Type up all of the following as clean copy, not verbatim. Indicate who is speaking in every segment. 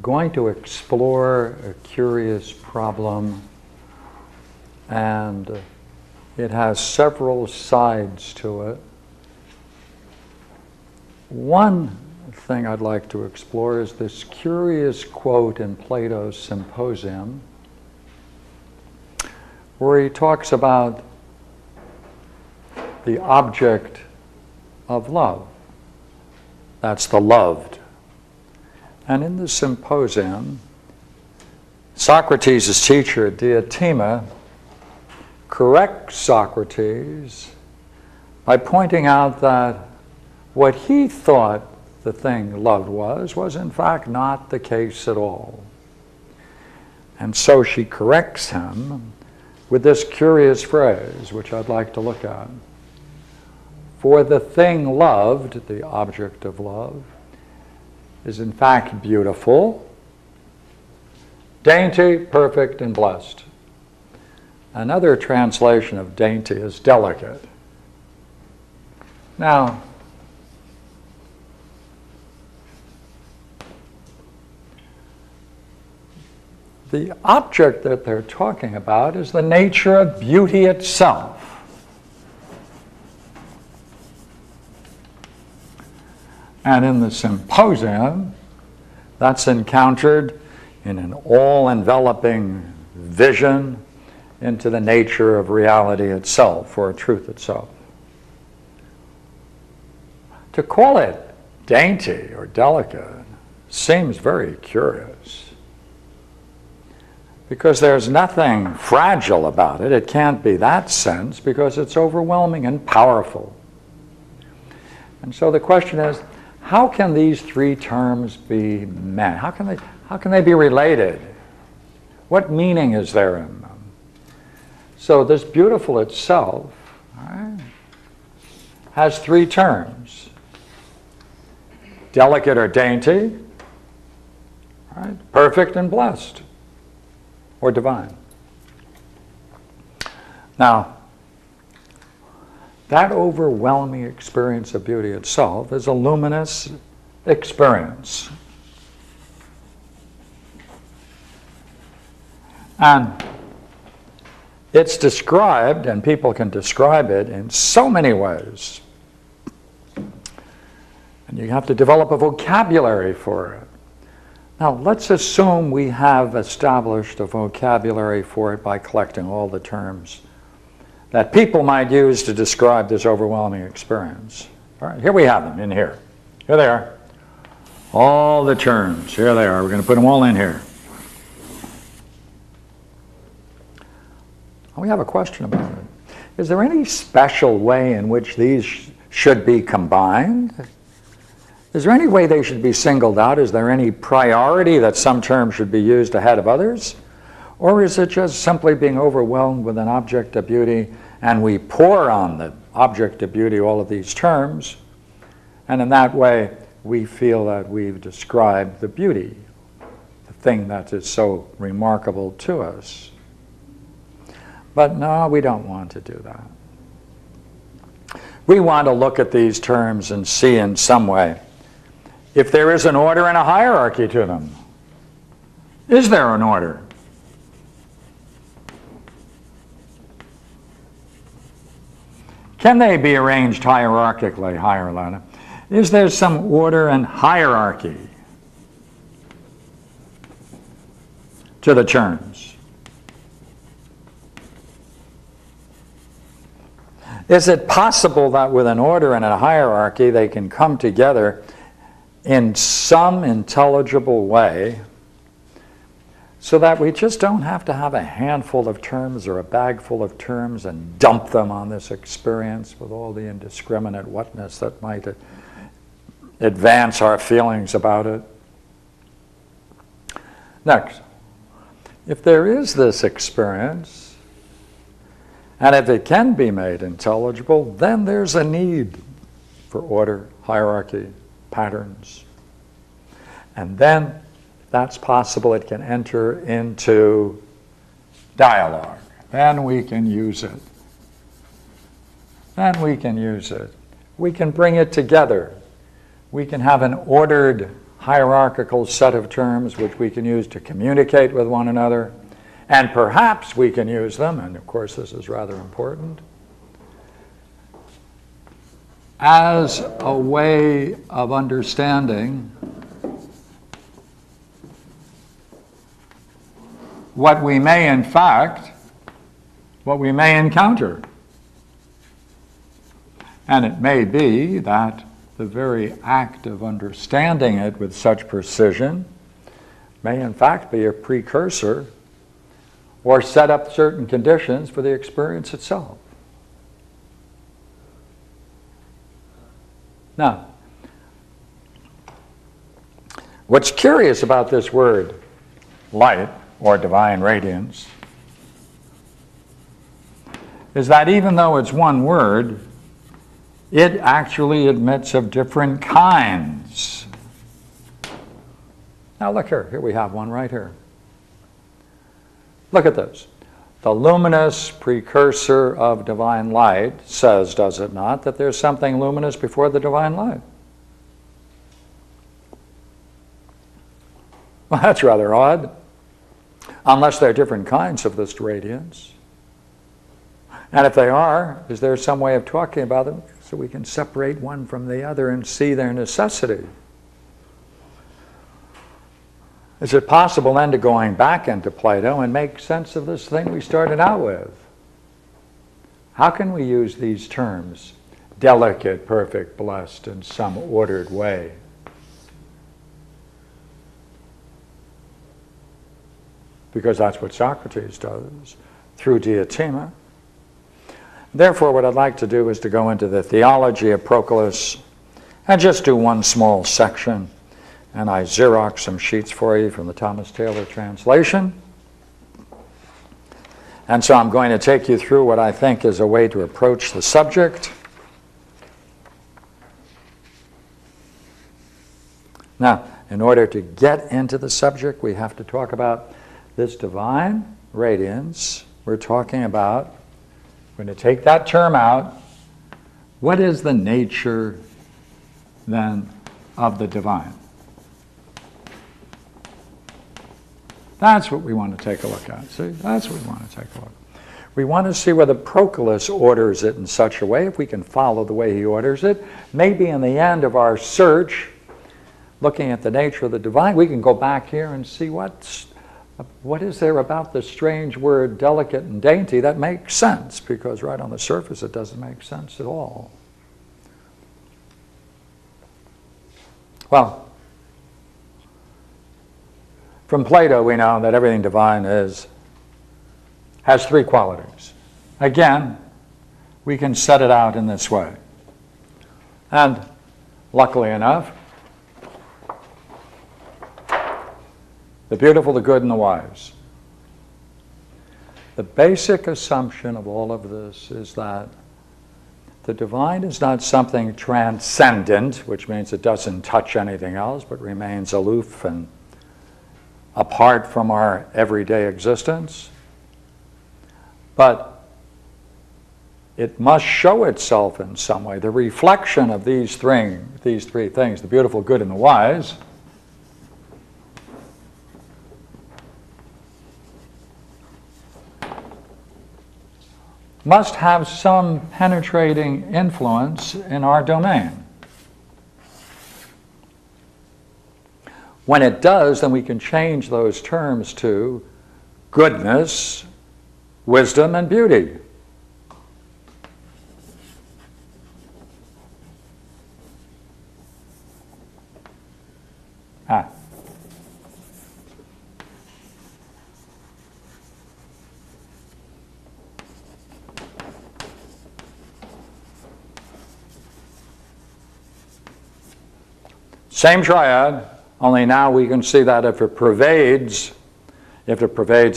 Speaker 1: going to explore a curious problem, and it has several sides to it. One thing I'd like to explore is this curious quote in Plato's Symposium, where he talks about the object of love. That's the loved. And in the Symposium, Socrates' teacher, Diotima, corrects Socrates by pointing out that what he thought the thing loved was in fact not the case at all. And so she corrects him with this curious phrase, which I'd like to look at. For the thing loved, the object of love, is in fact beautiful, dainty, perfect, and blessed. Another translation of dainty is delicate. Now, the object that they're talking about is the nature of beauty itself. And in the Symposium, that's encountered in an all-enveloping vision into the nature of reality itself, or truth itself. To call it dainty or delicate seems very curious, because there's nothing fragile about it. It can't be that sense, because it's overwhelming and powerful. And so the question is, how can these three terms be met? How can they be related? What meaning is there in them? So this beautiful itself, right, has three terms. Delicate or dainty, right, perfect and blessed, or divine. Now, that overwhelming experience of beauty itself is a luminous experience. And it's described, and people can describe it in so many ways. And you have to develop a vocabulary for it. Now, let's assume we have established a vocabulary for it by collecting all the terms that people might use to describe this overwhelming experience. All right, here we have them in here. Here they are. All the terms. Here they are. We're going to put them all in here. We have a question about it. Is there any special way in which these should be combined? Is there any way they should be singled out? Is there any priority that some terms should be used ahead of others? Or is it just simply being overwhelmed with an object of beauty, and we pour on the object of beauty all of these terms, and in that way we feel that we've described the beauty, the thing that is so remarkable to us? But no, we don't want to do that. We want to look at these terms and see in some way if there is an order and a hierarchy to them. Is there an order? Can they be arranged hierarchically, higher ladder? Is there some order and hierarchy to the terms? Is it possible that with an order and a hierarchy they can come together in some intelligible way, so that we just don't have to have a handful of terms or a bag full of terms and dump them on this experience with all the indiscriminate whatness that might advance our feelings about it? Next, if there is this experience, and if it can be made intelligible, then there's a need for order, hierarchy, patterns. And then, if that's possible, it can enter into dialogue. Then we can use it. We can bring it together. We can have an ordered hierarchical set of terms which we can use to communicate with one another, and perhaps we can use them, and of course this is rather important, as a way of understanding what we may encounter. And it may be that the very act of understanding it with such precision may in fact be a precursor or set up certain conditions for the experience itself. Now, what's curious about this word, light, or divine radiance, is that even though it's one word, it actually admits of different kinds. Now look here, here we have one right here. Look at this. The luminous precursor of divine light says, does it not, that there's something luminous before the divine light? Well, that's rather odd, unless there are different kinds of this radiance. And if they are, is there some way of talking about them so we can separate one from the other and see their necessity? Is it possible then to going back into Plato and make sense of this thing we started out with? How can we use these terms, delicate, perfect, blessed, in some ordered way? Because that's what Socrates does through diatema. Therefore, what I'd like to do is to go into the theology of Proclus and just do one small section. And I Xerox some sheets for you from the Thomas Taylor translation. And so I'm going to take you through what I think is a way to approach the subject. Now, in order to get into the subject, we have to talk about this divine radiance. We're talking about, we're going to take that term out. What is the nature, then, of the divine? That's what we want to take a look at. See, that's what we want to take a look at. We want to see whether Proclus orders it in such a way, if we can follow the way he orders it. Maybe in the end of our search, looking at the nature of the divine, we can go back here and see what is there about the strange word delicate and dainty that makes sense, because right on the surface it doesn't make sense at all. Well, from Plato, we know that everything divine has three qualities. Again, we can set it out in this way. And luckily enough, the beautiful, the good, and the wise. The basic assumption of all of this is that the divine is not something transcendent, which means it doesn't touch anything else, but remains aloof and apart from our everyday existence, but it must show itself in some way. The reflection of these three things, the beautiful, good, and the wise, must have some penetrating influence in our domain. When it does, then we can change those terms to goodness, wisdom, and beauty. Same triad. Only now we can see that if it pervades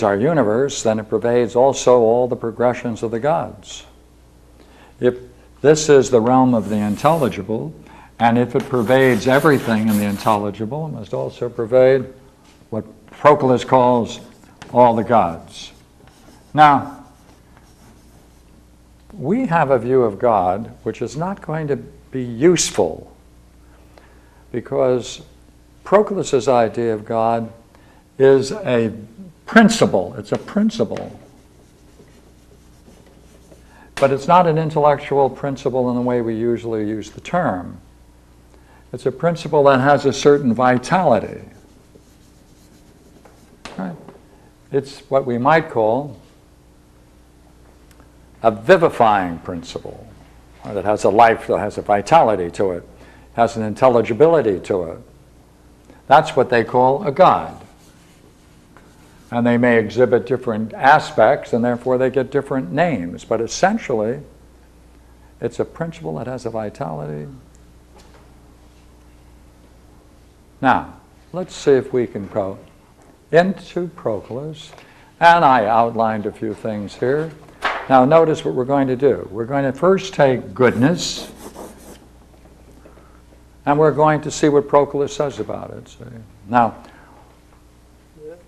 Speaker 1: our universe, then it pervades also all the progressions of the gods. If this is the realm of the intelligible, and if it pervades everything in the intelligible, it must also pervade what Proclus calls all the gods. Now, we have a view of God which is not going to be useful, because Proclus's idea of God is a principle. It's a principle. But it's not an intellectual principle in the way we usually use the term. It's a principle that has a certain vitality. Right? It's what we might call a vivifying principle, that has a life, that has a vitality to it, has an intelligibility to it. That's what they call a God. And they may exhibit different aspects, and therefore they get different names. But essentially, it's a principle that has a vitality. Now, let's see if we can go into Proclus. And I outlined a few things here. Now, notice what we're going to do. We're going to first take goodness, and we're going to see what Proclus says about it. See? Now,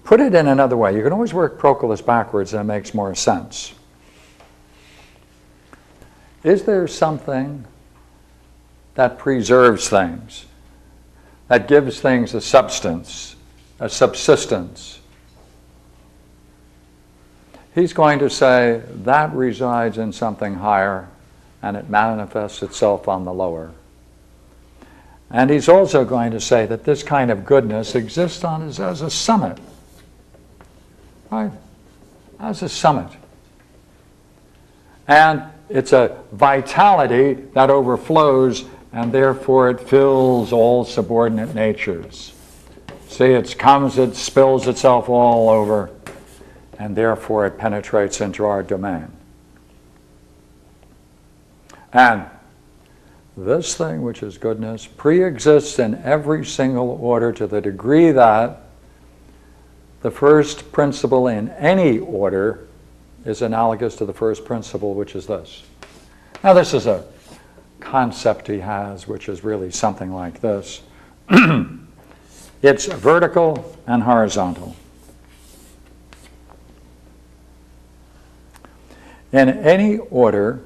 Speaker 1: put it in another way. You can always work Proclus backwards, and it makes more sense. Is there something that preserves things, that gives things a substance, a subsistence? He's going to say that resides in something higher, and it manifests itself on the lower. And he's also going to say that this kind of goodness exists as a summit. Right? As a summit. And it's a vitality that overflows, and therefore it fills all subordinate natures. See, it comes, it spills itself all over, and therefore it penetrates into our domain. And this thing, which is goodness, pre-exists in every single order to the degree that the first principle in any order is analogous to the first principle, which is this. Now, this is a concept he has, which is really something like this. It's vertical and horizontal. In any order,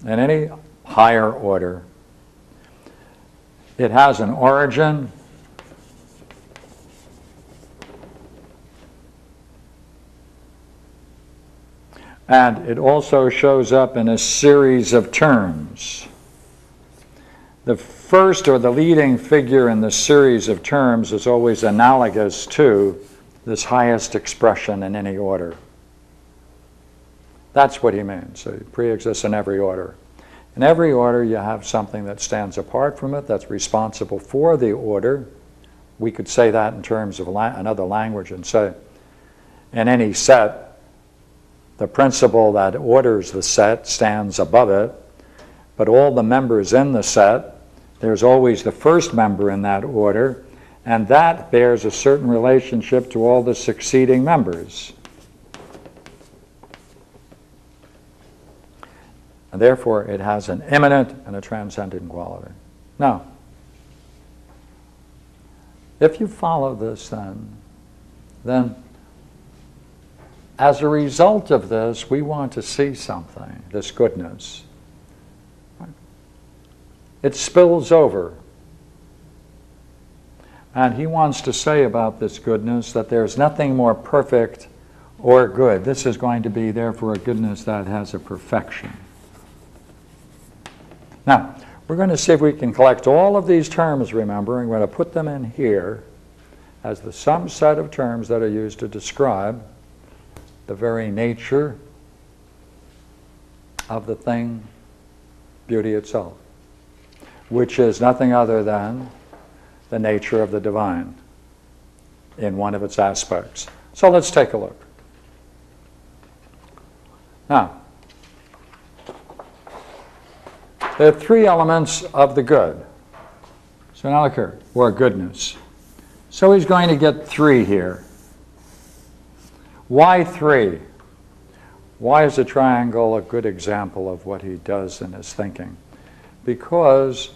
Speaker 1: in any higher order, it has an origin, and it also shows up in a series of terms. The first or the leading figure in the series of terms is always analogous to this highest expression in any order. That's what he means. So it pre-exists in every order. In every order, you have something that stands apart from it, that's responsible for the order. We could say that in terms of another language and say, in any set, the principle that orders the set stands above it, but all the members in the set, there's always the first member in that order, and that bears a certain relationship to all the succeeding members. And therefore, it has an immanent and a transcendent quality. Now, if you follow this then as a result of this, we want to see something, this goodness. It spills over. And he wants to say about this goodness that there's nothing more perfect or good. This is going to be, therefore, a goodness that has a perfection. Now, we're going to see if we can collect all of these terms, remember, and we're going to put them in here as the sum set of terms that are used to describe the very nature of the thing, beauty itself, which is nothing other than the nature of the divine in one of its aspects. So let's take a look. Now, there are three elements of the good. So now look here, or goodness. So he's going to get three here. Why three? Why is a triangle a good example of what he does in his thinking? Because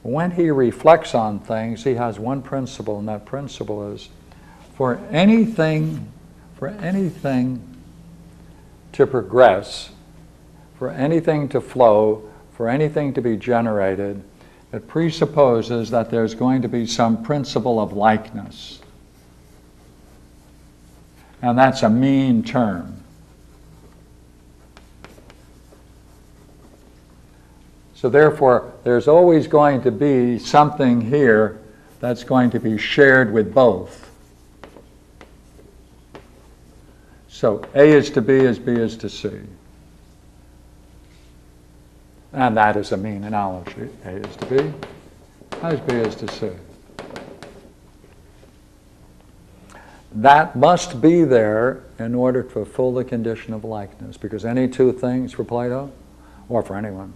Speaker 1: when he reflects on things, he has one principle, and that principle is for anything to progress, for anything to flow, for anything to be generated, It presupposes that there's going to be some principle of likeness. And that's a mean term. So therefore, there's always going to be something here that's going to be shared with both. So A is to B as B is to C. And that is a mean analogy. A is to B as B is to C. That must be there in order to fulfill the condition of likeness, because any two things for Plato, or for anyone,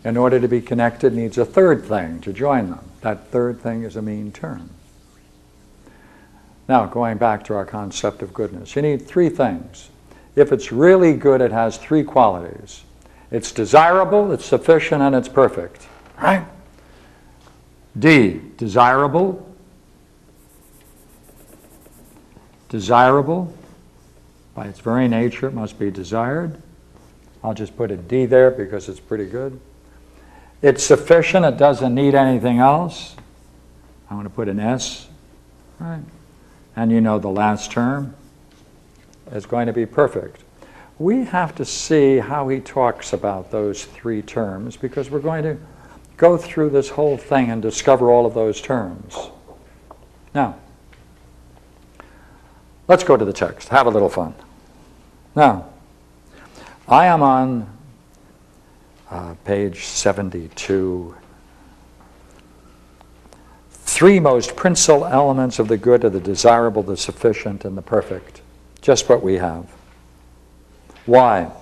Speaker 1: in order to be connected needs a third thing to join them. That third thing is a mean term. Now, going back to our concept of goodness, you need three things. If it's really good, it has three qualities. It's desirable, it's sufficient, and it's perfect. Right? D, desirable. Desirable, by its very nature, it must be desired. I'll just put a D there because it's pretty good. It's sufficient, it doesn't need anything else. I'm going to put an S. Right? And you know the last term is going to be perfect. We have to see how he talks about those three terms, because we're going to go through this whole thing and discover all of those terms. Now, let's go to the text. Have a little fun. Now, I am on page 72. Three most principal elements of the good are the desirable, the sufficient, and the perfect. Just what we have. Why?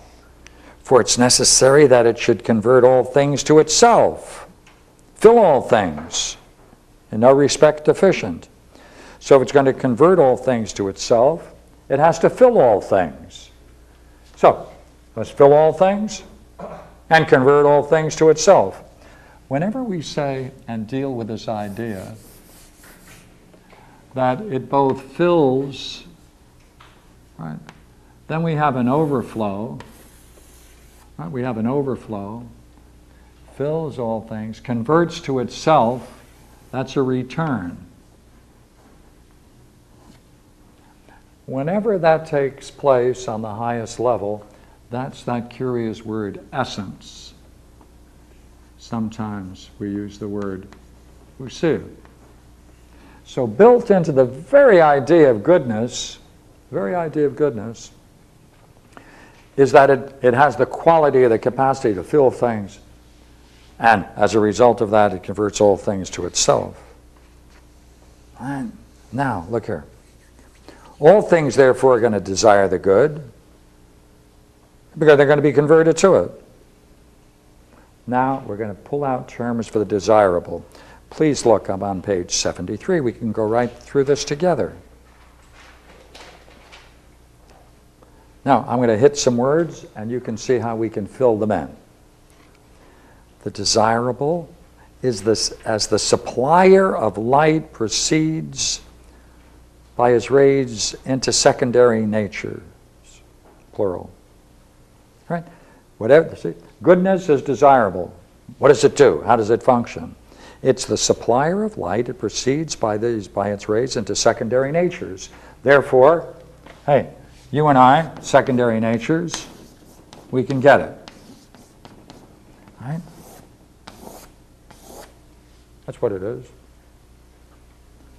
Speaker 1: For it's necessary that it should convert all things to itself, fill all things, in no respect deficient. So if it's going to convert all things to itself, it has to fill all things. So, let's fill all things and convert all things to itself. Whenever we say and deal with this idea that it both fills, right, then we have an overflow, right, we have an overflow, fills all things, converts to itself, that's a return. Whenever that takes place on the highest level, that's that curious word essence. Sometimes we use the word usu. So built into the very idea of goodness, is that it has the quality or the capacity to fill things, and as a result of that, it converts all things to itself. And now, look here. All things, therefore, are going to desire the good, because they're going to be converted to it. Now, we're going to pull out terms for the desirable. Please look, I'm on page 73. We can go right through this together. Now, I'm going to hit some words, and you can see how we can fill them in. The desirable is this, as the supplier of light proceeds by his rays into secondary natures, plural. Right? Whatever. See, goodness is desirable. What does it do? How does it function? It's the supplier of light. It proceeds by its rays into secondary natures. Therefore, hey, you and I, secondary natures, we can get it. Right? That's what it is.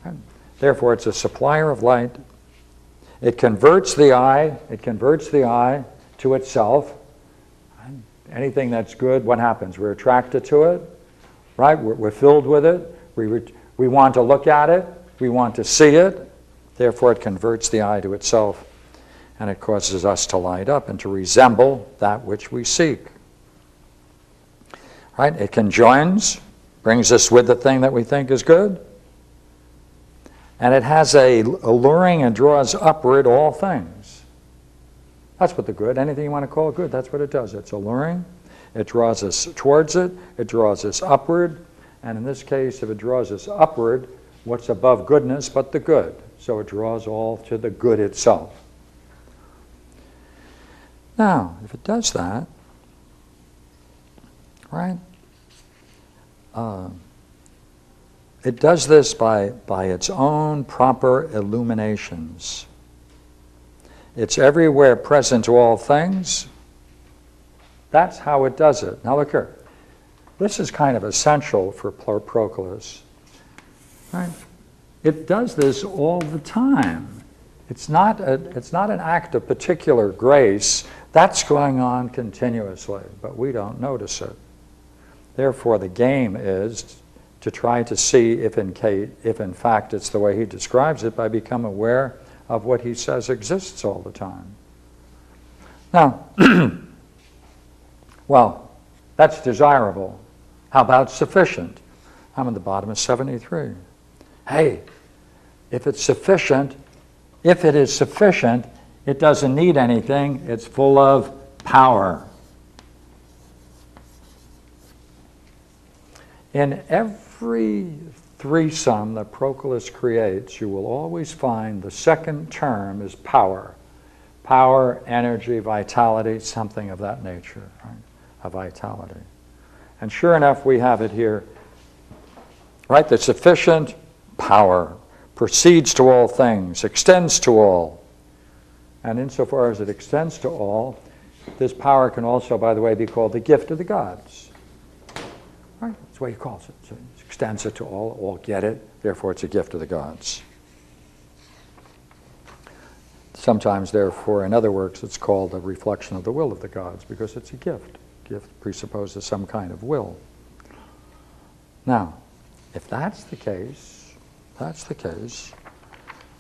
Speaker 1: Right? Therefore, it's a supplier of light. It converts the eye to itself. Anything that's good, what happens? We're attracted to it, right? We're filled with it. We want to look at it. We want to see it. Therefore, it converts the eye to itself, and it causes us to light up and to resemble that which we seek. Right? It conjoins, brings us with the thing that we think is good, and it has a alluring and draws upward all things. That's what the good, anything you want to call good, that's what it does. It's alluring, it draws us towards it draws us upward, and in this case, if it draws us upward, what's above goodness but the good? So it draws all to the good itself. Now, if it does that, right, It does this by its own proper illuminations. It's everywhere present to all things. That's how it does it. Now look here. This is kind of essential for Proclus. Right? It does this all the time. It's not an act of particular grace. That's going on continuously, but we don't notice it. Therefore, the game is to try to see if in fact it's the way he describes it by becoming aware of what he says exists all the time. Now, well, that's desirable. How about sufficient? I'm at the bottom of 73. Hey, if it is sufficient, it doesn't need anything. It's full of power. In every threesome that Proclus creates, you will always find the second term is power. Power, energy, vitality, something of that nature, right? A vitality. And sure enough, we have it here, right? The sufficient power proceeds to all things, extends to all. And insofar as it extends to all, this power can also, by the way, be called the gift of the gods. Right? That's the way he calls it. So it extends it to all get it, therefore it's a gift of the gods. Sometimes, therefore, in other works, it's called a reflection of the will of the gods because it's a gift. Gift presupposes some kind of will. Now, if that's the case,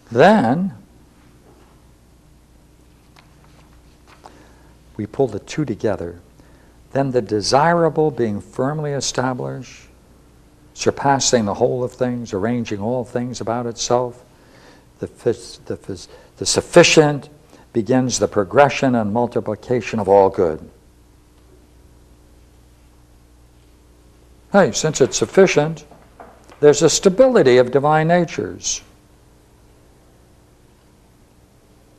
Speaker 1: then we pull the two together. Then the desirable being firmly established, surpassing the whole of things, arranging all things about itself, the sufficient begins the progression and multiplication of all good. Hey, since it's sufficient, there's a stability of divine natures.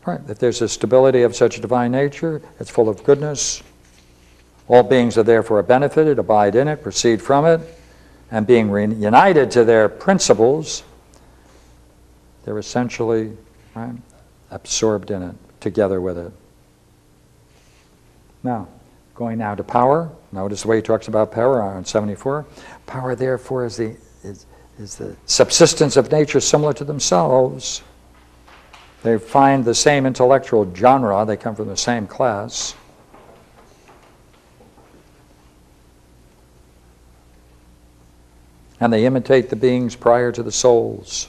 Speaker 1: Right, if there's a stability of such a divine nature, it's full of goodness. All beings are therefore benefited, abide in it, proceed from it, and being united to their principles, they're essentially absorbed in it, together with it. Now, going now to power. Notice the way he talks about power on 74. Power, therefore, is the subsistence of nature similar to themselves. They find the same intellectual genre. They come from the same class. And they imitate the beings prior to the souls.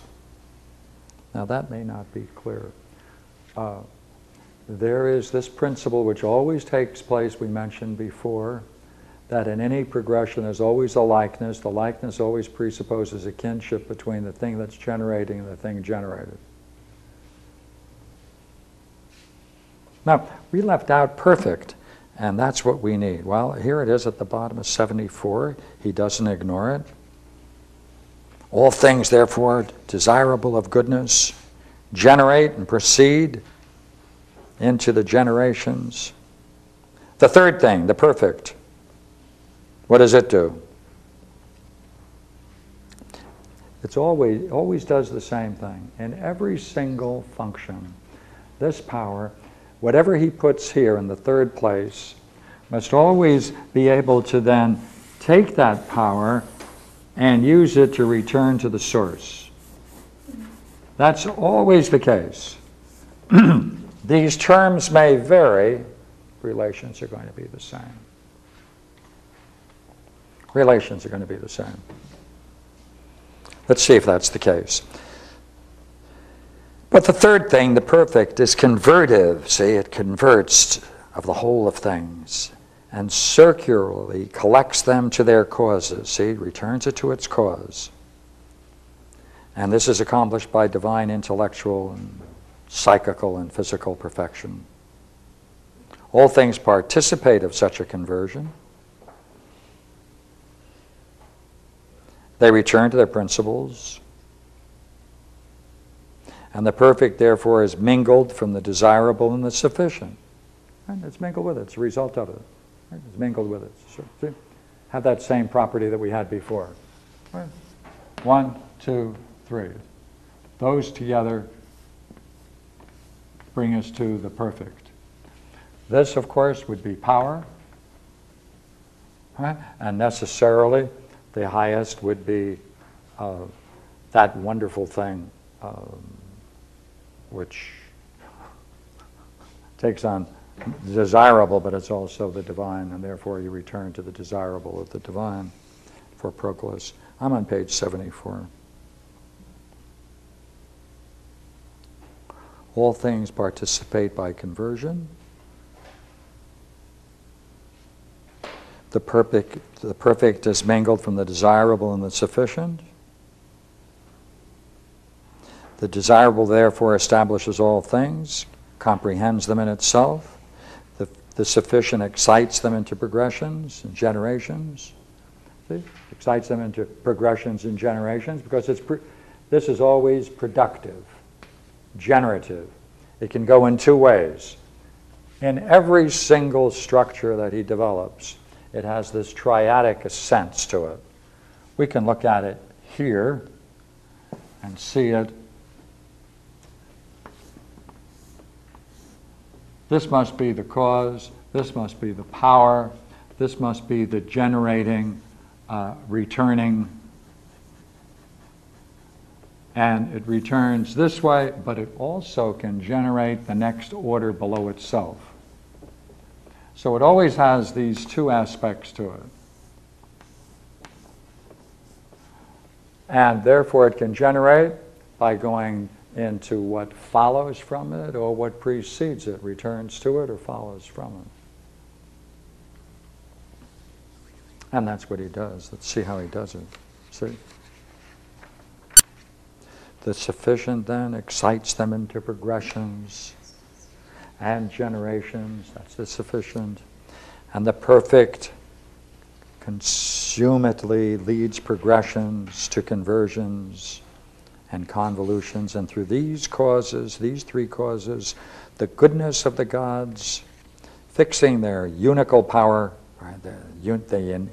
Speaker 1: Now that may not be clear. There is this principle which always takes place, we mentioned before, that in any progression there's always a likeness. The likeness always presupposes a kinship between the thing that's generating and the thing generated. Now, we left out perfect, and that's what we need. Well, here it is at the bottom of 74. He doesn't ignore it. All things, therefore, desirable of goodness, generate and proceed into the generations. The third thing, the perfect. What does it do? It's always does the same thing. In every single function, this power, whatever he puts here in the third place, must always be able to then take that power and use it to return to the source. That's always the case. These terms may vary. Relations are going to be the same. Relations are going to be the same. Let's see if that's the case. But the third thing, the perfect, is convertive. See, it converts of the whole of things and circularly collects them to their causes. See, returns it to its cause. And this is accomplished by divine intellectual and psychical and physical perfection. All things participate of such a conversion. They return to their principles. And the perfect, therefore, is mingled from the desirable and the sufficient. Right? It's mingled with it. It's a result of it. Right? It's mingled with it. So, see? have that same property that we had before. Right. 1, 2, 3. Those together bring us to the perfect. This, of course, would be power. Right? And necessarily, the highest would be that wonderful thing which takes on desirable, but it's also the divine, and therefore you return to the desirable of the divine for Proclus. I'm on page 74. All things participate by conversion. The perfect is mingled from the desirable and the sufficient. The desirable therefore establishes all things, comprehends them in itself. The sufficient excites them into progressions and generations. See? Excites them into progressions and generations because this is always productive, generative. It can go in two ways. In every single structure that he develops, it has this triadic sense to it. We can look at it here and see it. This must be the cause, this must be the power, this must be the generating, returning, and it returns this way, but it also can generate the next order below itself. So it always has these two aspects to it. And therefore it can generate by going into what follows from it or what precedes it, returns to it or follows from it. And that's what he does. Let's see how he does it. See? The sufficient then excites them into progressions and generations. That's the sufficient. And the perfect consummately leads progressions to conversions and convolutions, and through these causes, these three causes, the goodness of the gods, fixing their unical power, right, the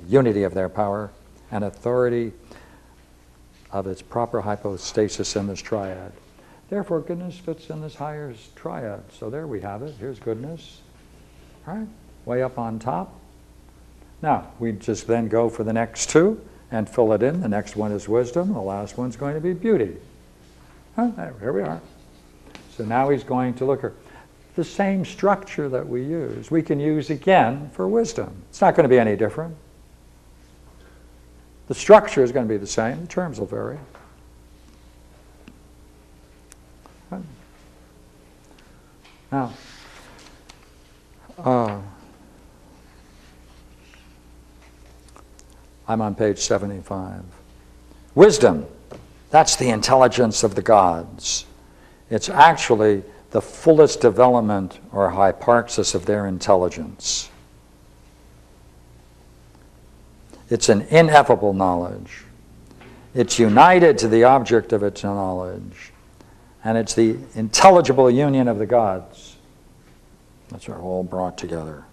Speaker 1: unity of their power, and authority of its proper hypostasis in this triad. Therefore, goodness fits in this higher triad. So there we have it. Here's goodness, right, way up on top. Now, we just then go for the next two and fill it in. The next one is wisdom. The last one's going to be beauty. Here we are. So now he's going to look at the same structure that we use. We can use again for wisdom. It's not going to be any different. The structure is going to be the same. The terms will vary. Now, I'm on page 75. Wisdom, that's the intelligence of the gods. It's actually the fullest development or hyparxis of their intelligence. It's an ineffable knowledge. It's united to the object of its knowledge. And it's the intelligible union of the gods. That's all brought together.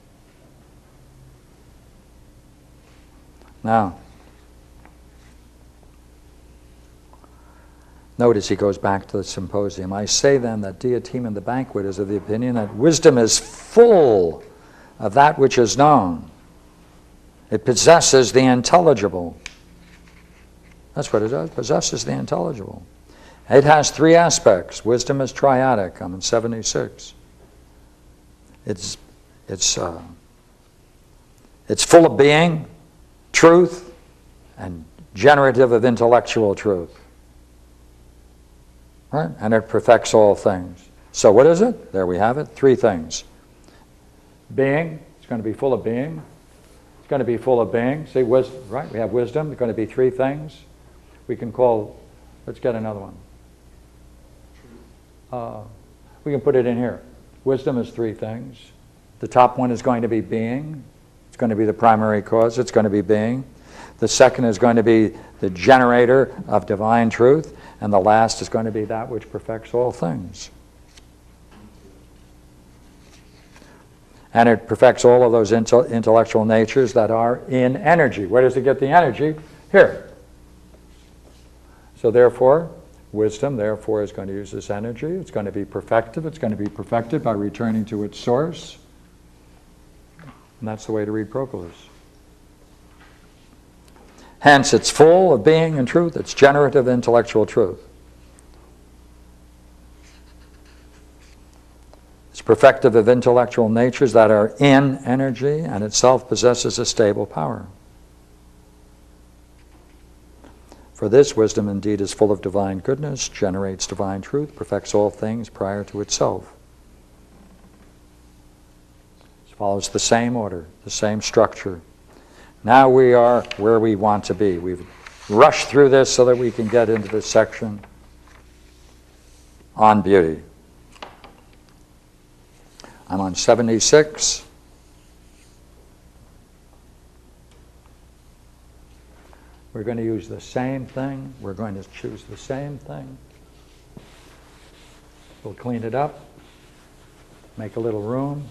Speaker 1: Now, notice he goes back to the symposium. I say then that Diotima the banquet is of the opinion that wisdom is full of that which is known. It possesses the intelligible. That's what it does, possesses the intelligible. It has three aspects. Wisdom is triadic. I'm in 76. It's full of being, truth, and generative of intellectual truth. Right? And it perfects all things. So what is it? There we have it. Three things. Being. It's going to be full of being. It's going to be full of being. See, wisdom, right? We have wisdom. It's going to be three things. We can call, let's get another one. We can put it in here. Wisdom is three things. The top one is going to be being. It's going to be the primary cause. It's going to be being. The second is going to be the generator of divine truth. And the last is going to be that which perfects all things. And it perfects all of those intellectual natures that are in energy. Where does it get the energy? Here. So therefore, wisdom, therefore, is going to use this energy. It's going to be perfected. It's going to be perfected by returning to its source. And that's the way to read Proclus. Hence, it's full of being and truth. It's generative intellectual truth. It's perfective of intellectual natures that are in energy, and itself possesses a stable power. For this, wisdom indeed is full of divine goodness, generates divine truth, perfects all things prior to itself. It follows the same order, the same structure. Now we are where we want to be. We've rushed through this so that we can get into this section on beauty. I'm on 76. We're going to use the same thing. We're going to choose the same thing. We'll clean it up, make a little room,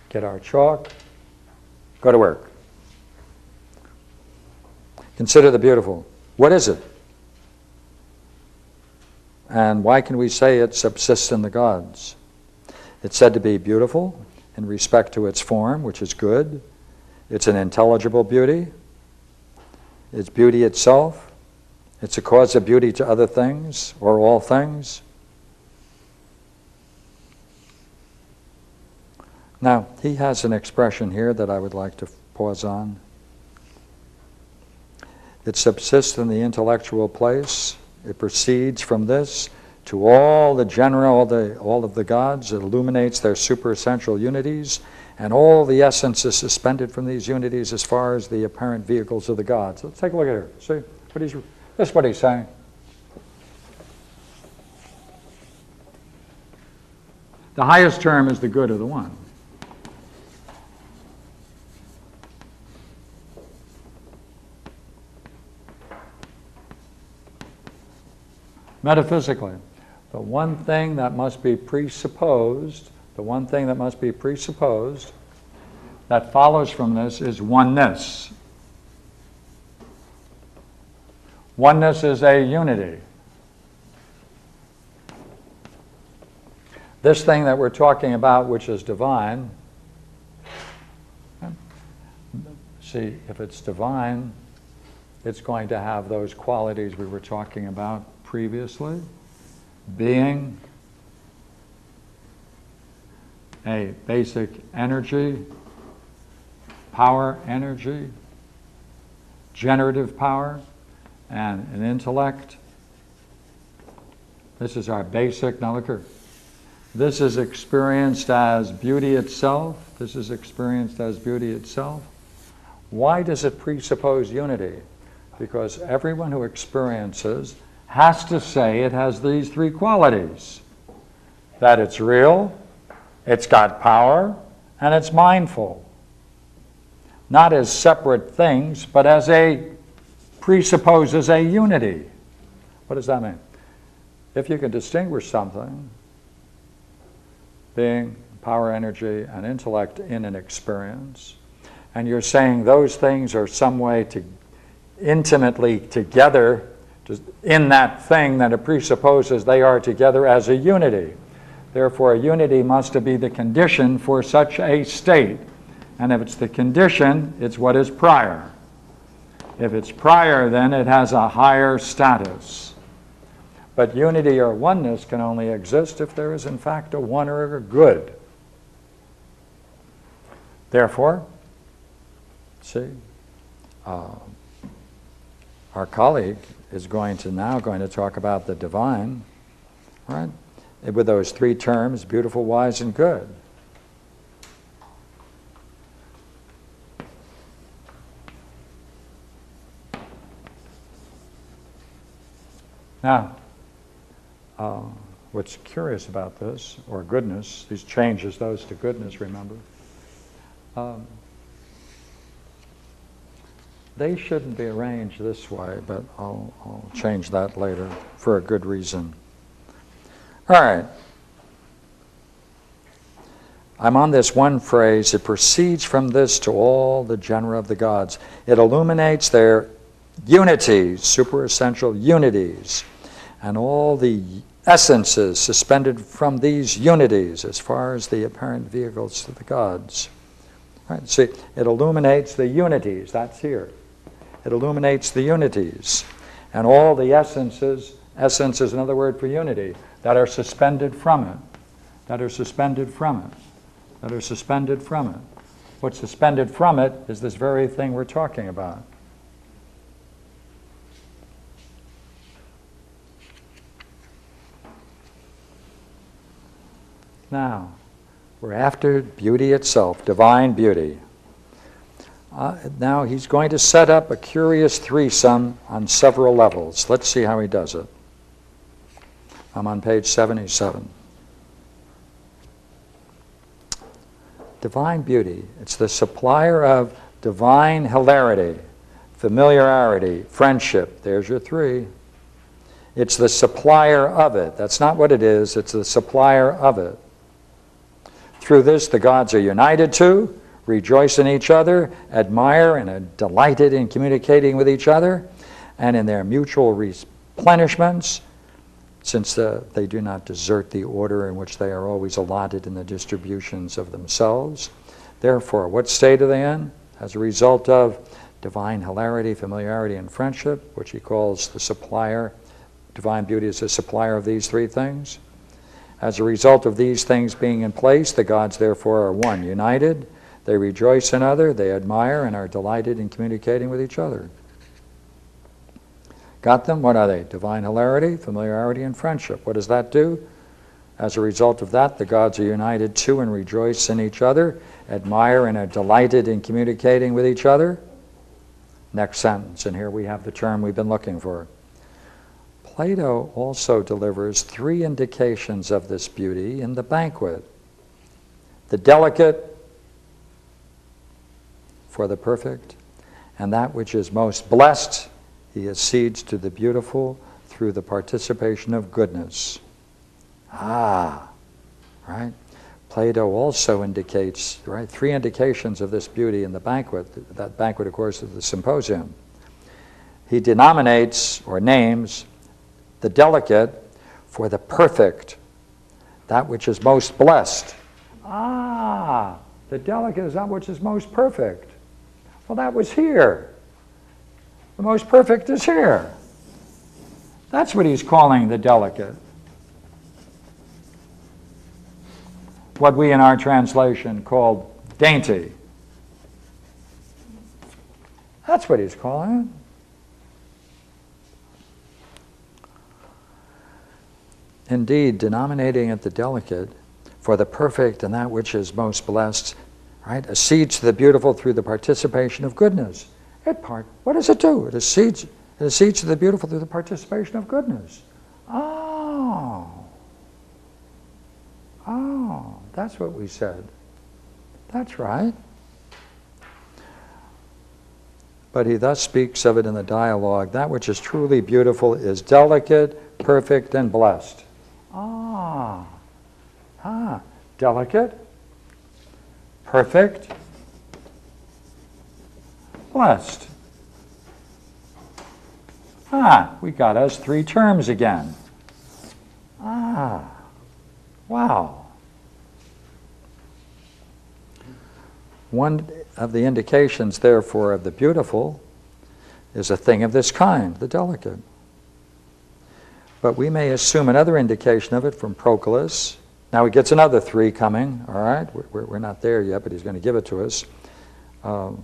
Speaker 1: get our chalk, go to work. Consider the beautiful. What is it? And why can we say it subsists in the gods? It's said to be beautiful in respect to its form, which is good. It's an intelligible beauty. It's beauty itself. It's a cause of beauty to other things or all things. Now, he has an expression here that I would like to pause on. It subsists in the intellectual place. It proceeds from this to all the general, all of the gods. It illuminates their superessential unities, and all the essence is suspended from these unities as far as the apparent vehicles of the gods. Let's take a look at it. See this is what he's saying. The highest term is the good of the one. Metaphysically, the one thing that must be presupposed, that follows from this is oneness. Oneness is a unity. This thing that we're talking about, which is divine, see, if it's divine, it's going to have those qualities we were talking about previously. Being, a basic energy, power energy, generative power, and an intellect. This is our basic. Now look here. This is experienced as beauty itself. This is experienced as beauty itself. Why does it presuppose unity? Because everyone who experiences has to say it has these three qualities. That it's real, it's got power, and it's mindful. Not as separate things, but as presupposes a unity. What does that mean? If you can distinguish something, being, power, energy, and intellect in an experience, and you're saying those things are some way intimately together in that thing, that it presupposes they are together as a unity. Therefore, a unity must be the condition for such a state. And if it's the condition, it's what is prior. If it's prior, then it has a higher status. But unity or oneness can only exist if there is in fact a one or a good. Therefore, see, our colleague is now going to talk about the divine, right? With those three terms, beautiful, wise, and good. Now, what's curious about this, or goodness, these changes those to goodness, remember, they shouldn't be arranged this way, but I'll change that later for a good reason. All right. I'm on this one phrase, it proceeds from this to all the genera of the gods. It illuminates their unities, superessential unities, and all the essences suspended from these unities as far as the apparent vehicles of the gods. Right, see, it illuminates the unities, that's here. It illuminates the unities, and all the essences is another word for unity, that are suspended from it, that are suspended from it, that are suspended from it. What's suspended from it is this very thing we're talking about. Now, we're after beauty itself, divine beauty. Now he's going to set up a curious threesome on several levels. Let's see how he does it. I'm on page 77. Divine beauty. It's the supplier of divine hilarity, familiarity, friendship. There's your three. It's the supplier of it. That's not what it is. It's the supplier of it. Through this, the gods are united to, rejoice in each other, admire, and are delighted in communicating with each other, and in their mutual replenishments, since they do not desert the order in which they are always allotted in the distributions of themselves. Therefore, what state are they in? As a result of divine hilarity, familiarity, and friendship, which he calls the supplier. Divine beauty is the supplier of these three things. As a result of these things being in place, the gods therefore are one, united. They rejoice in other, they admire, and are delighted in communicating with each other. Got them? What are they? Divine hilarity, familiarity, and friendship. What does that do? As a result of that, the gods are united to and rejoice in each other, admire, and are delighted in communicating with each other. Next sentence, and here we have the term we've been looking for. Plato also delivers three indications of this beauty in the banquet. The delicate for the perfect, and that which is most blessed, he accedes to the beautiful through the participation of goodness. Ah, right? Plato also indicates, right, three indications of this beauty in the banquet. That banquet, of course, is the symposium. He denominates or names the delicate for the perfect, that which is most blessed. Ah, the delicate is that which is most perfect. Well, that was here. The most perfect is here. That's what he's calling the delicate. What we in our translation called dainty. That's what he's calling it. Indeed, denominating it the delicate for the perfect and that which is most blessed, right? Accedes to the beautiful through the participation of goodness. What does it do? It accedes to the beautiful through the participation of goodness. Oh, that's what we said. That's right. But he thus speaks of it in the dialogue. That which is truly beautiful is delicate, perfect, and blessed. Delicate, perfect, blessed. We got us three terms again. Wow. One of the indications, therefore, of the beautiful is a thing of this kind, the delicate. But we may assume another indication of it from Proclus. Now he gets another three coming, all right? We're not there yet, but he's going to give it to us. And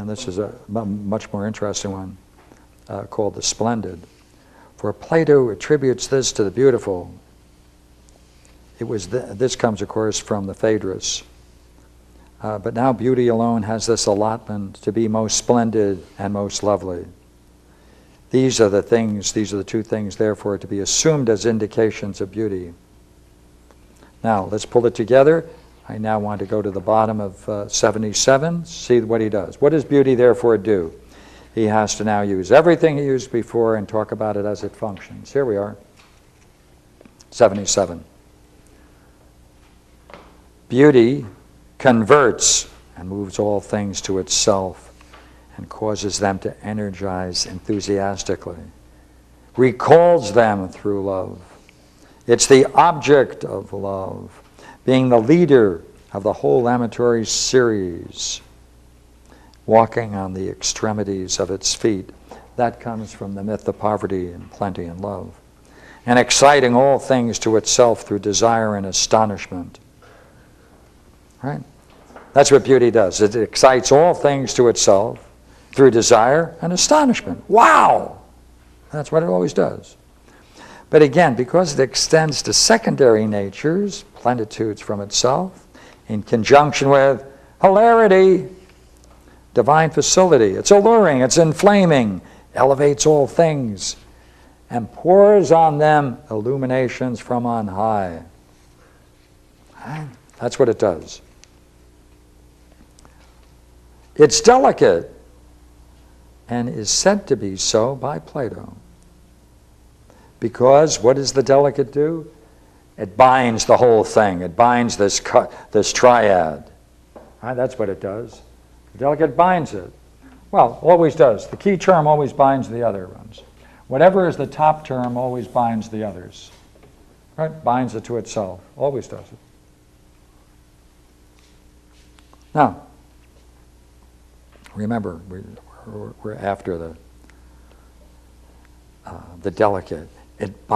Speaker 1: this is a much more interesting one called the splendid. For Plato attributes this to the beautiful. This comes, of course, from the Phaedrus. But now beauty alone has this allotment to be most splendid and most lovely. These are the two things, therefore, to be assumed as indications of beauty. Now, let's pull it together. I now want to go to the bottom of 77, see what he does. What does beauty, therefore, do? He has to now use everything he used before and talk about it as it functions. Here we are, 77. Beauty converts and moves all things to itself and causes them to energize enthusiastically, recalls them through love. It's the object of love, being the leader of the whole amatory series, walking on the extremities of its feet. That comes from the myth of poverty and plenty and love. And exciting all things to itself through desire and astonishment. Right? That's what beauty does. It excites all things to itself through desire and astonishment. Wow! That's what it always does. But again, because it extends to secondary natures, plenitudes from itself, in conjunction with hilarity, divine facility, it's alluring, it's inflaming, elevates all things, and pours on them illuminations from on high. That's what it does. It's delicate and is said to be so by Plato. Because what does the delicate do? It binds the whole thing. It binds this triad. That's what it does. The delicate binds it. Well, always does. The key term always binds the other ones. Whatever is the top term always binds the others. Right? Binds it to itself. Always does it. Now, remember, we're after the delicate. It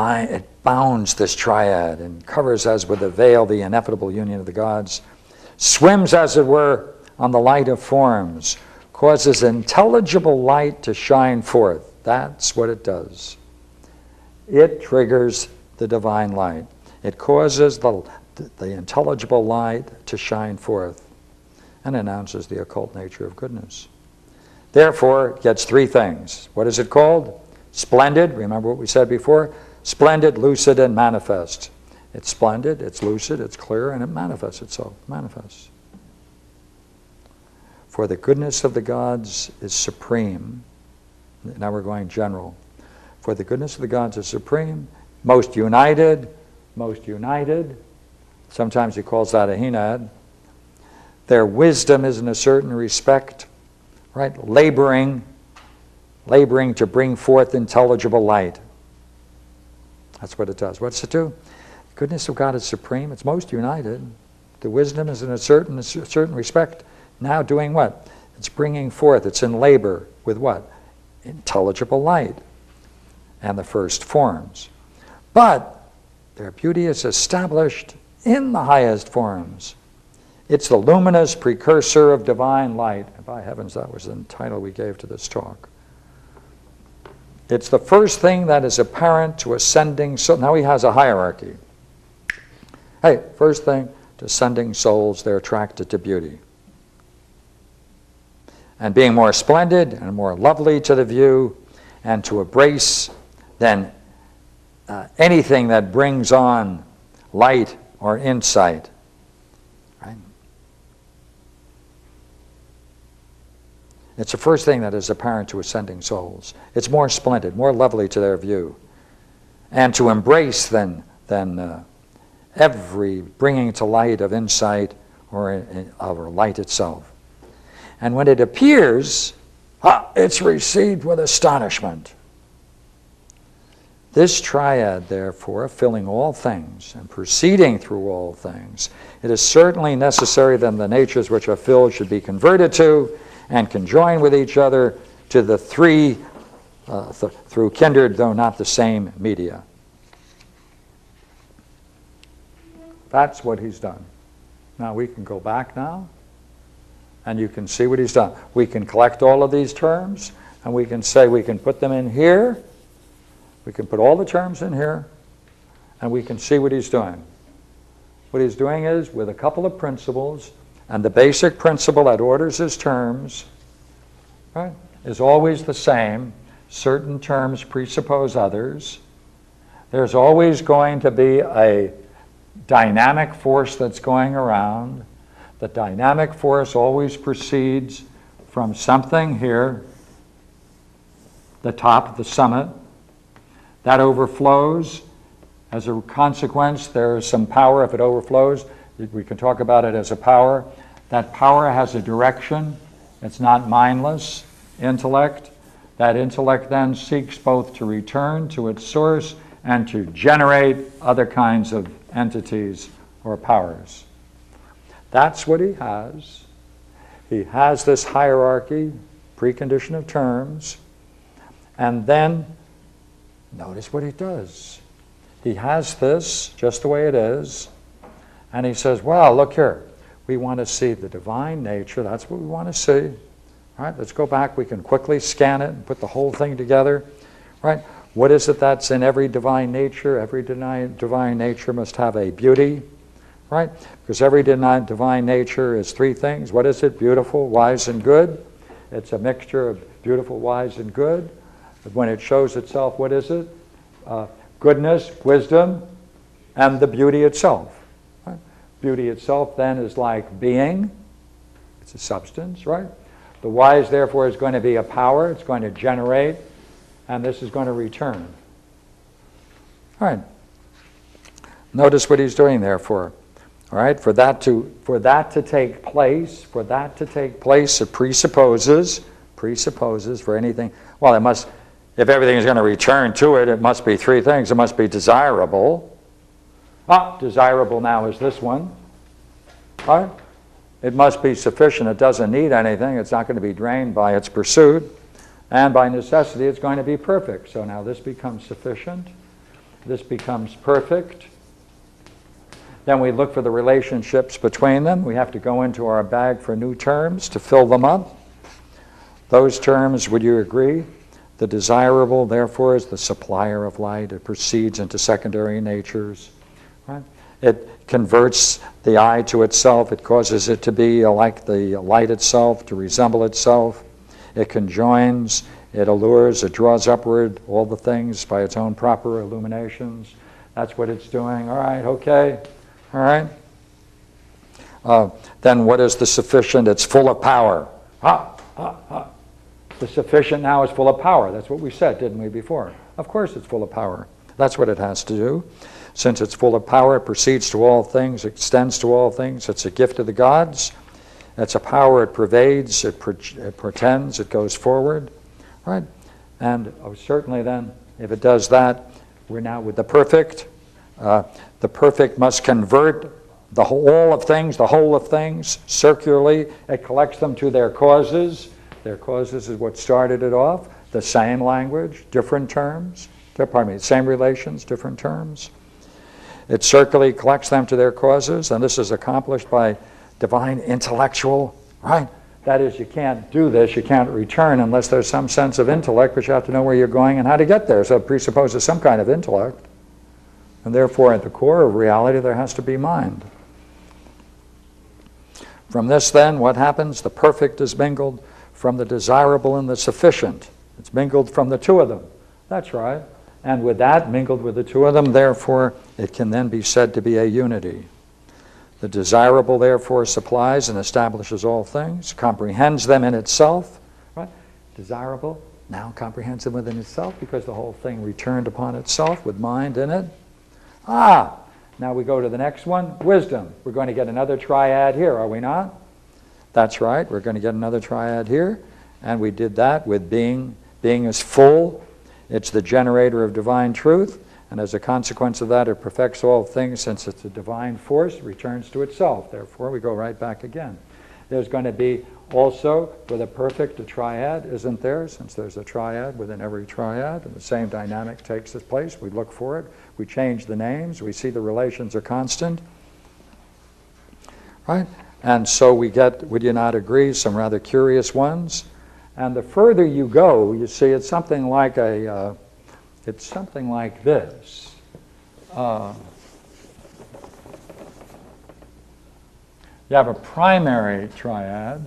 Speaker 1: bounds this triad and covers as with a veil the ineffable union of the gods, swims as it were on the light of forms, causes intelligible light to shine forth. That's what it does. It triggers the divine light. It causes the intelligible light to shine forth and announces the occult nature of goodness. Therefore, it gets three things. What is it called? Splendid, remember what we said before? Splendid, lucid, and manifest. It's splendid, it's lucid, it's clear, and it manifests itself. Manifests. For the goodness of the gods is supreme. Now we're going general. For the goodness of the gods is supreme, most united. Sometimes he calls that a henad. Their wisdom is in a certain respect, right? Laboring to bring forth intelligible light. That's what it does. What's it do? The goodness of God is supreme. It's most united. The wisdom is in a certain respect now doing what? It's bringing forth. It's in labor with what? Intelligible light and the first forms. But their beauty is established in the highest forms. It's the luminous precursor of divine light. And by heavens, that was the title we gave to this talk. It's the first thing that is apparent to ascending souls. Now he has a hierarchy. Hey, first thing, to ascending souls, they're attracted to beauty. And being more splendid and more lovely to the view and to embrace than anything that brings on light or insight. Right? It's the first thing that is apparent to ascending souls. It's more splendid, more lovely to their view. And to embrace than every bringing to light of insight or light itself. And when it appears, it's received with astonishment. This triad, therefore, filling all things and proceeding through all things, it is certainly necessary that the natures which are filled should be converted to and conjoin with each other to the three through kindred, though not the same, media. That's what he's done. Now we can go back now, and you can see what he's done. We can collect all of these terms, and we can say we can put them in here. We can put all the terms in here, and we can see what he's doing. What he's doing is, with a couple of principles, and the basic principle that orders his terms, right, is always the same. Certain terms presuppose others. There's always going to be a dynamic force that's going around. The dynamic force always proceeds from something here, the top, the summit. That overflows. As a consequence, there is some power. If it overflows, We can talk about it as a power. That power has a direction. It's not mindless intellect. That intellect then seeks both to return to its source and to generate other kinds of entities or powers. That's what he has. He has this hierarchy, precondition of terms, and then notice what he does. He has this just the way it is, and he says, well, look here. We want to see the divine nature. That's what we want to see. All right, let's go back. We can quickly scan it and put the whole thing together. Right? What is it that's in every divine nature? Every divine nature must have a beauty. Right? Because every divine nature is three things. What is it? Beautiful, wise, and good. It's a mixture of beautiful, wise, and good. But when it shows itself, what is it? Goodness, wisdom, and the beauty itself. Right? Beauty itself then is like being. It's a substance, right? The wise, therefore, is going to be a power. It's going to generate, and this is going to return. All right. Notice what he's doing there for. All right, for that to take place, it presupposes for anything. Well, it must. If everything is going to return to it, it must be three things. It must be desirable. Desirable now is this one. All right. It must be sufficient. It doesn't need anything. It's not going to be drained by its pursuit. And by necessity, it's going to be perfect. So now this becomes sufficient. This becomes perfect. Then we look for the relationships between them. We have to go into our bag for new terms to fill them up. Those terms, would you agree? The desirable, therefore, is the supplier of light. It proceeds into secondary natures. Right? It converts the eye to itself. It causes it to be like the light itself, to resemble itself. It conjoins, it allures, it draws upward all the things by its own proper illuminations. That's what it's doing. All right, okay. All right? Then what is the sufficient? It's full of power. The sufficient now is full of power. That's what we said, didn't we, before? Of course it's full of power. That's what it has to do. Since it's full of power, it proceeds to all things, extends to all things. It's a gift of the gods. It's a power. It pervades, it portends, it goes forward. Right? And certainly then, if it does that, we're now with the perfect. The perfect must convert the whole of things, circularly. It collects them to their causes. Their causes is what started it off. The same language, different terms. Same relations, different terms. It circularly collects them to their causes, and this is accomplished by divine intellectual, right? That is, you can't do this, you can't return unless there's some sense of intellect, but you have to know where you're going and how to get there. So it presupposes some kind of intellect. And therefore, at the core of reality, there has to be mind. From this, then, what happens? The perfect is mingled from the desirable and the sufficient. It's mingled from the two of them. That's right. And with that, mingled with the two of them, therefore, it can then be said to be a unity. The desirable, therefore, supplies and establishes all things, comprehends them in itself. Right? Desirable now comprehends them within itself because the whole thing returned upon itself with mind in it. Now we go to the next one, wisdom. We're going to get another triad here, are we not? That's right, we're going to get another triad here. And we did that with being. Being is full. It's the generator of divine truth. And as a consequence of that, it perfects all things. Since it's a divine force, it returns to itself. Therefore, we go right back again. There's going to be also, with a perfect, a triad, isn't there? Since there's a triad within every triad, and the same dynamic takes its place. We look for it. We change the names. We see the relations are constant. Right? And so we get, would you not agree, some rather curious ones. And the further you go, you see it's something like a, it's something like this. You have a primary triad,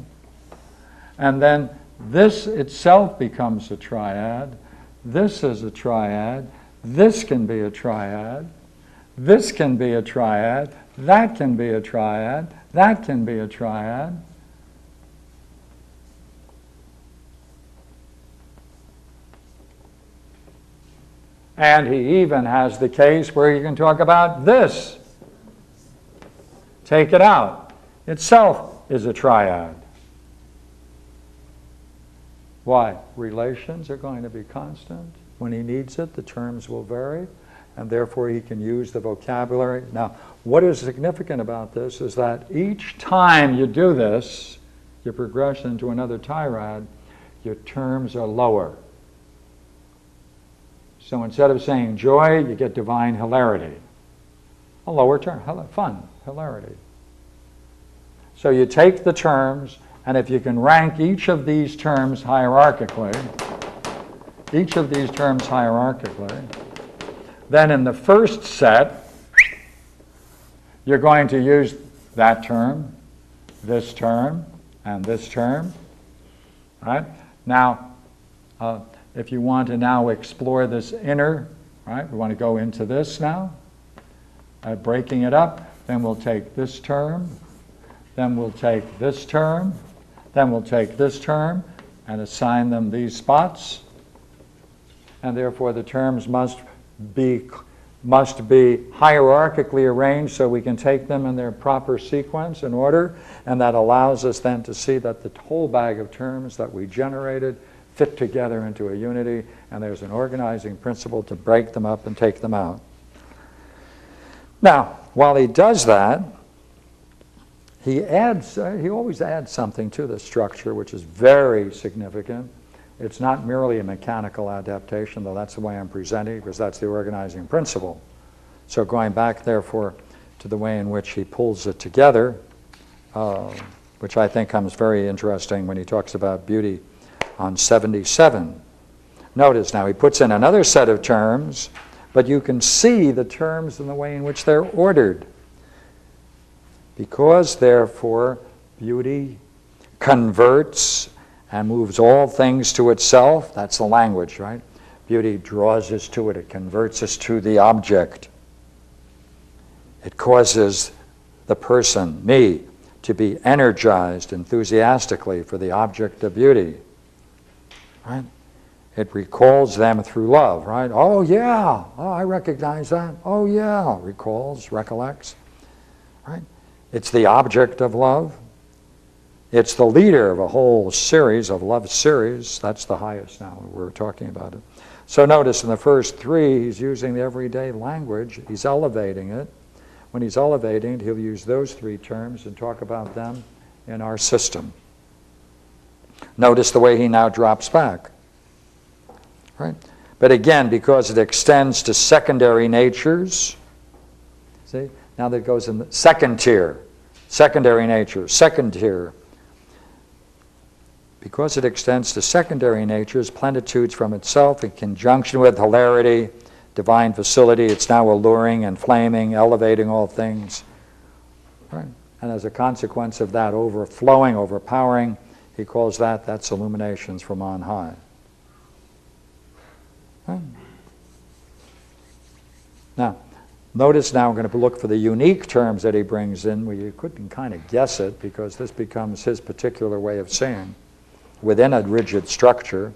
Speaker 1: and then this itself becomes a triad. This is a triad. This can be a triad. This can be a triad. That can be a triad. That can be a triad. And he even has the case where you can talk about this. take it out. Itself is a triad. Why? Relations are going to be constant. When he needs it, the terms will vary, and therefore he can use the vocabulary. Now, what is significant about this is that each time you do this, your progression to another triad, your terms are lower. So instead of saying joy, you get divine hilarity. A lower term, fun, hilarity. So you take the terms, and if you can rank each of these terms hierarchically, then in the first set, you're going to use that term, and this term, right? Now, if you want to now explore this inner, right, we want to go into this now, breaking it up, then we'll take this term, then we'll take this term, then we'll take this term, and assign them these spots, and therefore the terms must be hierarchically arranged so we can take them in their proper sequence and order, and that allows us then to see that the whole bag of terms that we generated fit together into a unity, and there's an organizing principle to break them up and take them out. Now, while he does that, he always adds something to the structure which is very significant. It's not merely a mechanical adaptation, though that's the way I'm presenting, because that's the organizing principle. So going back, therefore, to the way in which he pulls it together, which I think comes very interesting when he talks about beauty on 77. Notice now he puts in another set of terms, but you can see the terms in the way in which they're ordered. Because, therefore, beauty converts and moves all things to itself. That's the language, right? Beauty draws us to it. It converts us to the object. It causes the person, me, to be energized enthusiastically for the object of beauty. Right? It recalls them through love, right? Oh, yeah. Oh, I recognize that. Oh, yeah. Recalls, recollects. Right? It's the object of love. It's the leader of a whole series of love series. That's the highest now. We're talking about it. So notice in the first three, he's using the everyday language. He's elevating it. When he's elevating it, he'll use those three terms and talk about them in our system. Notice the way he now drops back. Right? But again, because it extends to secondary natures, see? Now that it goes in the second tier, secondary nature, second tier. Because it extends to secondary natures, plenitudes from itself in conjunction with hilarity, divine facility, it's now alluring and flaming, elevating all things. Right? And as a consequence of that overflowing, overpowering, he calls that's illuminations from on high. Right? Now, notice now we're going to look for the unique terms that he brings in, where you couldn't kind of guess it, because this becomes his particular way of seeing within a rigid structure.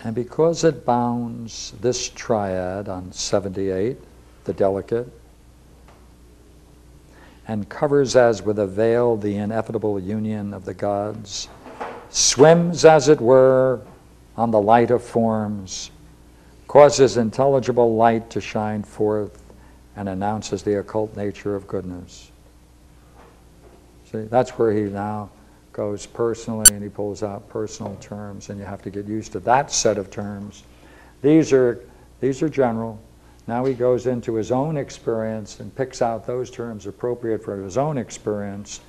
Speaker 1: And because it bounds this triad on 78, the delicate, and covers as with a veil the ineffable union of the gods, swims as it were on the light of forms, causes intelligible light to shine forth, and announces the occult nature of goodness. See, that's where he now goes personally, and he pulls out personal terms, and you have to get used to that set of terms. These are general. Now he goes into his own experience and picks out those terms appropriate for his own experience,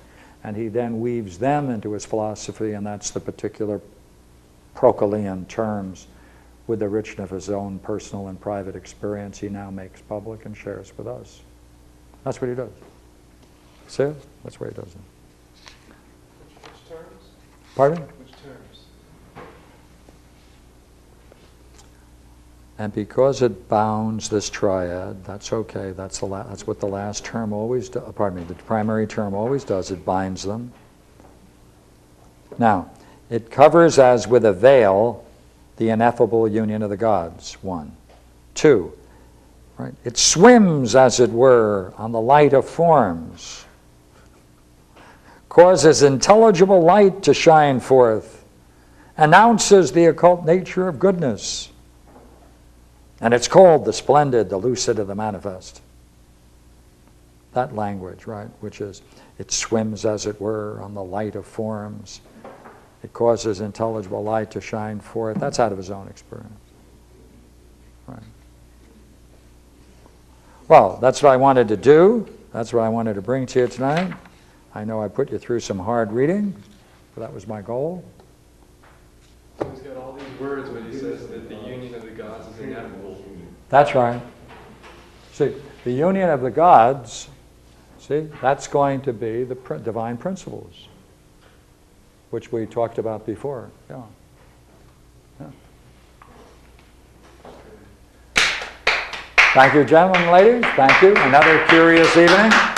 Speaker 1: and he then weaves them into his philosophy, and that's the particular Proclean terms with the richness of his own personal and private experience he now makes public and shares with us. That's what he does. See it? That's where he does it.
Speaker 2: Which terms?
Speaker 1: Pardon?
Speaker 2: Which terms?
Speaker 1: And because it bounds this triad, that's okay. That's what the last term always does. Pardon me, the primary term always does. It binds them. Now, it covers as with a veil the ineffable union of the gods, 1. 2, Right? It swims, as it were, on the light of forms, causes intelligible light to shine forth, announces the occult nature of goodness. And it's called the splendid, the lucid, and the manifest. That language, right, which is, it swims, as it were, on the light of forms. It causes intelligible light to shine forth. That's out of his own experience. Right. Well, that's what I wanted to do. That's what I wanted to bring to you tonight. I know I put you through some hard reading, but that was my goal.
Speaker 2: So he's got all these words when he says that the union of the gods is inevitable.
Speaker 1: That's right. See, the union of the gods, see, that's going to be the divine principles, which we talked about before. Yeah. Yeah. Thank you, gentlemen and ladies. Thank you. Another curious evening.